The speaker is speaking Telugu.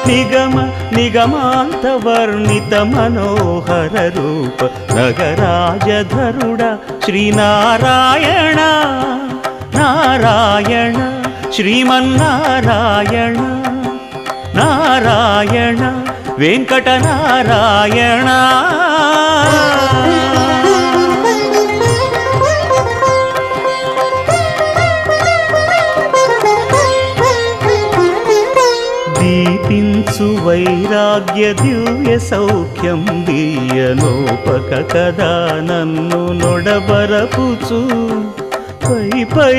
నిగమ నిగమాంత వర్ణిత మనోహర రూప నగరాజధరుడ శ్రీనారాయణ నారాయణ శ్రీమన్నారాయణ నారాయణ వెంకటనారాయణ. దీపించు వైరాగ్య దివ్య సౌఖ్యం దీయనోపక కదా నన్ను నొడబరపుచు పై పై